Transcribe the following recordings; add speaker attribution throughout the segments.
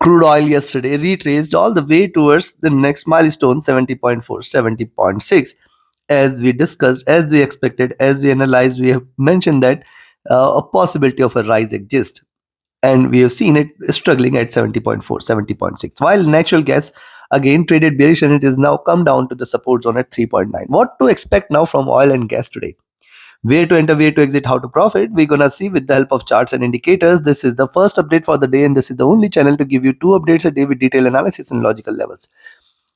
Speaker 1: Crude oil yesterday retraced all the way towards the next milestone 70.4, 70.6. As we discussed, as we expected, as we analyzed, we have mentioned that a possibility of a rise exists, and we have seen it struggling at 70.4, 70.6. While natural gas again traded bearish and it is now come down to the support zone at 3.9. What to expect now from oil and gas today? Where to enter, where to exit, how to profit, we're gonna see with the help of charts and indicators. This is the first update for the day, and this is the only channel to give you 2 updates a day with detailed analysis and logical levels.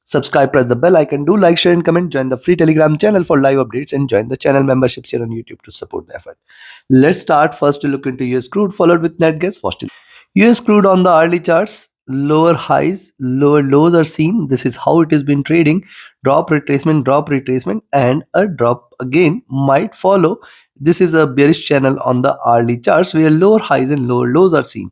Speaker 1: Subscribe, press the bell icon, do like, share and comment, join the free Telegram channel for live updates, and join the channel memberships here on YouTube to support the effort. Let's start first to look into US crude, followed with net gas. US crude on the early charts, lower highs, lower lows are seen. This is how it has been trading. Drop retracement, and a drop again might follow. This is a bearish channel on the early charts where lower highs and lower lows are seen.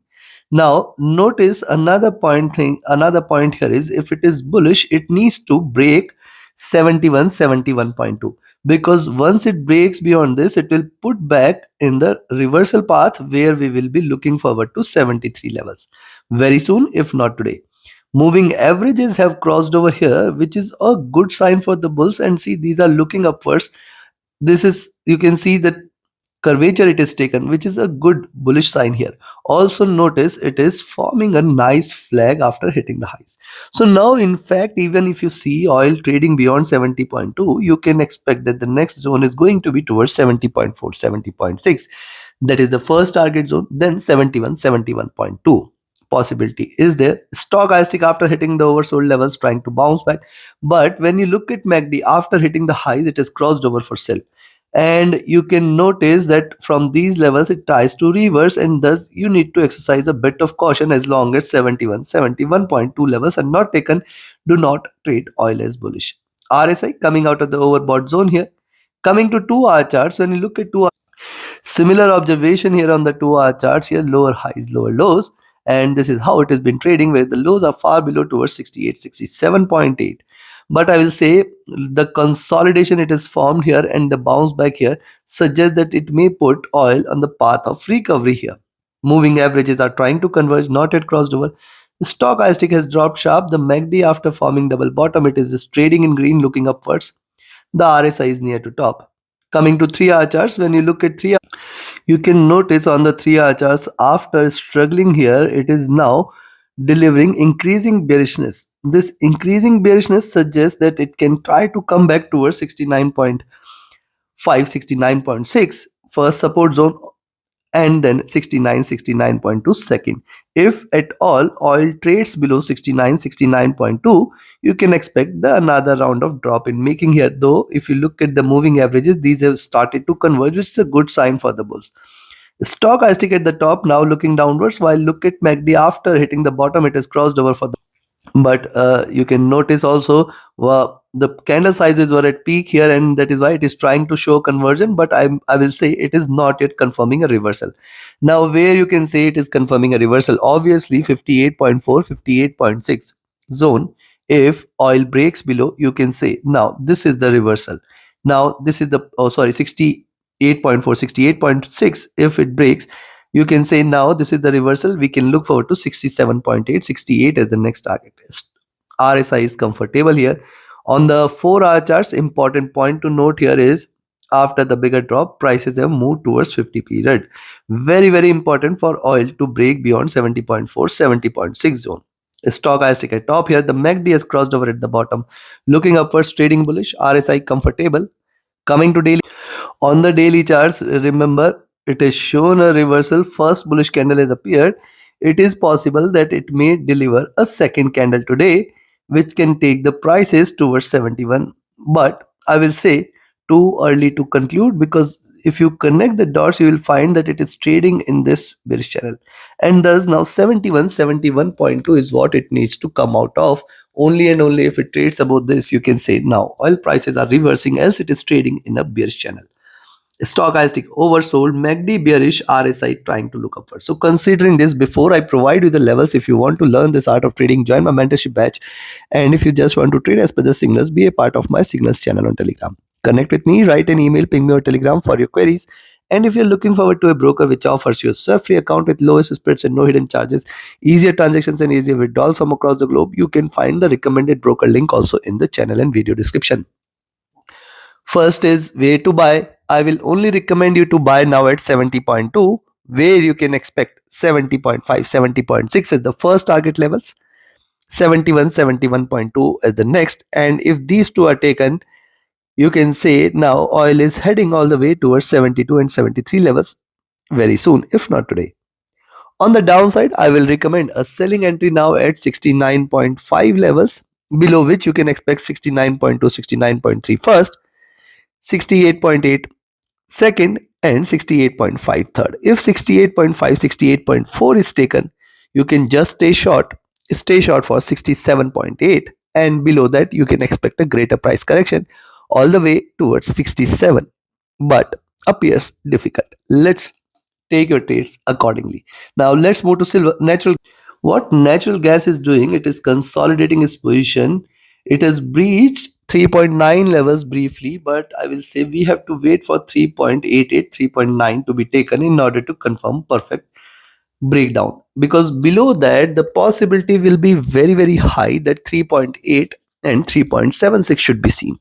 Speaker 1: Now notice another point here is, if it is bullish, it needs to break 71, 71.2, because once it breaks beyond this, it will put back in the reversal path where we will be looking forward to 73 levels very soon, if not today. Moving averages have crossed over here, which is a good sign for the bulls, and see, these are looking upwards. This is, you can see that curvature it is taken, which is a good bullish sign here. Also notice it is forming a nice flag after hitting the highs. So now in fact, even if you see oil trading beyond 70.2, you can expect that the next zone is going to be towards 70.4, 70.6. That is the first target zone. Then 71, 71.2 possibility is there. Stochastic after hitting the oversold levels trying to bounce back, but when you look at MACD after hitting the highs, it has crossed over for sell, and you can notice that from these levels it tries to reverse, and thus you need to exercise a bit of caution. As long as 71, 71.2 levels are not taken, do not trade oil as bullish. RSI coming out of the overbought zone here. Coming to 2-hour charts, when you look at 2 similar observation here on the 2-hour charts here, lower highs, lower lows, and this is how it has been trading, where the lows are far below towards 68, 67.8. But I will say the consolidation it has formed here and the bounce back here suggests that it may put oil on the path of recovery here. Moving averages are trying to converge, not yet crossed over. The stochastic has dropped sharp. The MACD after forming double bottom, it is just trading in green looking upwards. The RSI is near to top. Coming to 3-hour charts, when you look at 3-hour, you can notice on the 3-hour charts, after struggling here, it is now delivering increasing bearishness. This increasing bearishness suggests that it can try to come back towards 69.5, 69.6 first support zone, and then 69, 69.2 second. If at all oil trades below 69, 69.2, you can expect another round of drop in making here. Though if you look at the moving averages, these have started to converge, which is a good sign for the bulls. Stochastic at the top now looking downwards, while look at MACD after hitting the bottom, it has crossed over for the, but you can notice also the candle sizes were at peak here, and that is why it is trying to show conversion, but I will say it is not yet confirming a reversal. Now where you can say it is confirming a reversal, obviously 58.4, 58.6 zone. If oil breaks below, you can say now this is the reversal. Now this is the 68.4, 68.6. If it breaks, you can say now this is the reversal. We can look forward to 67.8, 68 as the next target. RSI is comfortable here. On the 4-hour charts, important point to note here is, after the bigger drop, prices have moved towards 50 period. Very, very important for oil to break beyond 70.4, 70.6 zone. Stochastic at top here. The MACD has crossed over at the bottom, looking upwards, trading bullish. RSI comfortable. Coming to daily, on the daily charts, remember it has shown a reversal. First bullish candle has appeared. It is possible that it may deliver a second candle today, which can take the prices towards 71. But I will say too early to conclude, because if you connect the dots, you will find that it is trading in this bearish channel, and thus now 71, 71.2 is what it needs to come out of. Only and only if it trades above this, you can say now oil prices are reversing, else it is trading in a bearish channel. Stochastic oversold, MACD bearish, RSI trying to look upward. So considering this, before I provide you the levels, if you want to learn this art of trading, join my mentorship batch. And if you just want to trade as per the signals, be a part of my signals channel on Telegram. Connect with me, write an email, ping me on Telegram for your queries, And if you're looking forward to a broker which offers you a sweat-free account with lowest spreads and no hidden charges, easier transactions and easier withdrawals from across the globe, you can find the recommended broker link also in the channel and video description. First is where to buy. I will only recommend you to buy now at 70.2, where you can expect 70.5, 70.6 as the first target levels, 71, 71.2 as the next. And if these two are taken, you can say now oil is heading all the way towards 72 and 73 levels very soon, if not today. On the downside, I will recommend a selling entry now at 69.5 levels, below which you can expect 69.2, 69.3 first, 68.8 second, and 68.5 third. If 68.5, 68.4 is taken, you can just stay short for 67.8, and below that you can expect a greater price correction all the way towards 67, but appears difficult. Let's take your trades accordingly. Now let's move to silver. What natural gas is doing, it is consolidating its position. It has breached 3.9 levels briefly, but I will say we have to wait for 3.88, 3.9 to be taken in order to confirm perfect breakdown, because below that the possibility will be very high that 3.8 and 3.76 should be seen.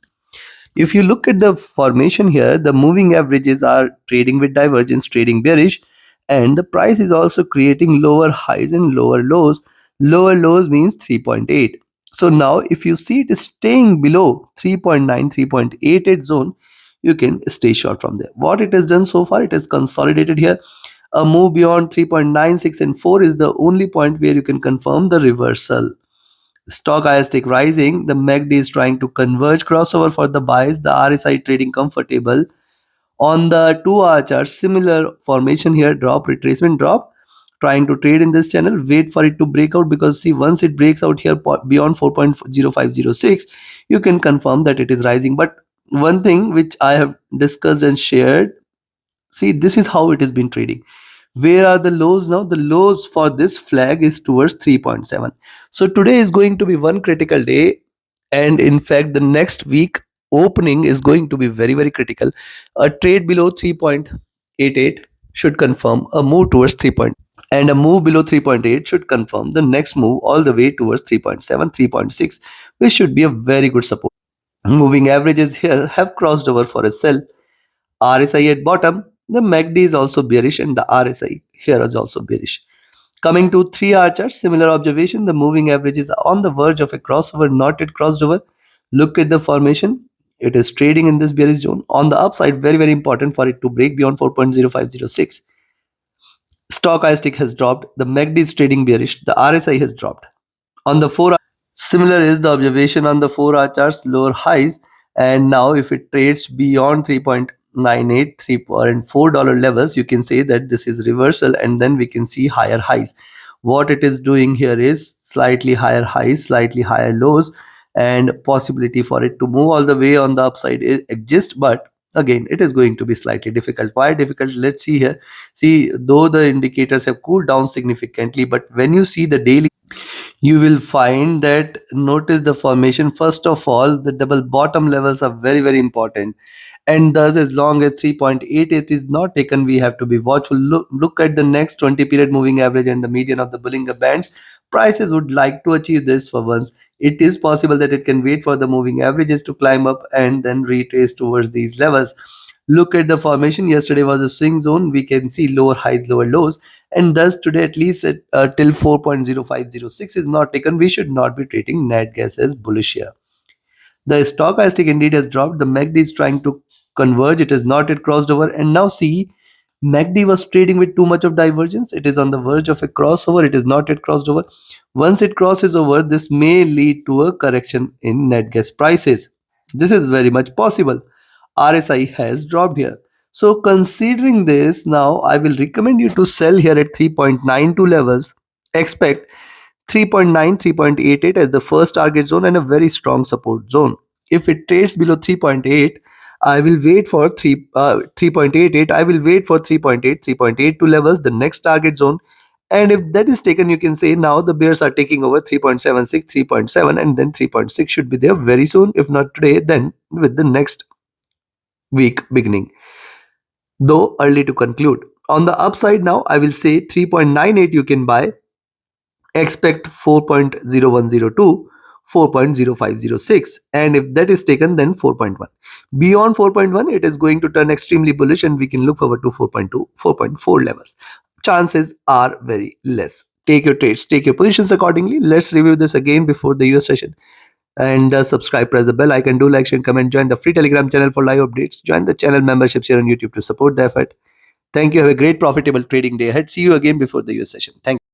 Speaker 1: If you look at the formation here, the moving averages are trading with divergence, trading bearish, and the price is also creating lower highs and lower lows. Lower lows means 3.8. So now if you see it is staying below 3.9, 3.88 zone, you can stay short from there. What it has done so far, it has consolidated here. A move beyond 3.96 and 4 is the only point where you can confirm the reversal. Stochastic rising, the MACD is trying to converge crossover for the buys, the RSI trading comfortable. On the 2-hour chart, similar formation here, drop, retracement, drop, trying to trade in this channel. Wait for it to break out, because see, once it breaks out here beyond 4.0506, you can confirm that it is rising. But one thing which I have discussed and shared, see, this is how it has been trading. Where are the lows now? The lows for this flag is towards 3.7. So today is going to be one critical day, and in fact the next week opening is going to be very critical. A trade below 3.88 should confirm a move towards 3. And a move below 3.8 should confirm the next move all the way towards 3.7, 3.6, which should be a very good support. Moving averages here have crossed over for a sell. RSI at bottom, the MACD is also bearish, and the RSI here is also bearish. Coming to 3-hour chart, similar observation, the moving average is on the verge of a crossover, not yet crossed over. Look at the formation. It is trading in this bearish zone. On the upside, very important for it to break beyond 4.0506. Stochastic has dropped. The MACD is trading bearish. The RSI has dropped. On the 4-hour, similar is the observation on the 4-hour charts, lower highs. And now if it trades beyond 3.98, $4 levels, you can say that this is reversal, and then we can see higher highs. What it is doing here is slightly higher highs, slightly higher lows, and possibility for it to move all the way on the upside exists, but again it is going to be slightly difficult. Why difficult? Let's see here. See, though the indicators have cooled down significantly, but when you see the daily, you will find that, notice the formation. First of all, the double bottom levels are very important, and thus as long as 3.88 is not taken, we have to be watchful. Look at the next 20 period moving average and the median of the Bollinger Bands. Prices would like to achieve this for once. It is possible that it can wait for the moving averages to climb up and then retrace towards these levels. Look at the formation. Yesterday was a swing zone. We can see lower highs, lower lows, and thus today, at least till 4.0506 is not taken, we should not be treating net gas as bullish here. The stochastic indeed has dropped. The MACD is trying to converge. It has not yet crossed over, and now see, MACD was trading with too much of divergence. It is on the verge of a crossover. It is not yet crossed over. Once it crosses over, this may lead to a correction in net gas prices. This is very much possible. RSI has dropped here. So considering this, now I will recommend you to sell here at 3.92 levels. Expect 3.9, 3.88 as the first target zone and a very strong support zone. If it trades below 3.8, I will wait for 3.88. I will wait for 3.8, 3.82 levels, the next target zone. And if that is taken, you can say now the bears are taking over 3.76, 3.7, and then 3.6 should be there very soon. If not today, then with the next week beginning. though early to conclude. On the upside now, I will say 3.98 you can buy, expect 4.0102, 4.0506, and if that is taken, then 4.1. Beyond 4.1 it is going to turn extremely bullish and we can look forward to 4.2, 4.4 levels. Chances are very less. Take your trades, take your positions accordingly. Let's review this again before the US session. And subscribe, press the bell icon, do like, share, comment, join the free Telegram channel for live updates, join the channel memberships here on YouTube to support the effort. Thank you. Have a great profitable trading day ahead. See you again before the US session. Thank you.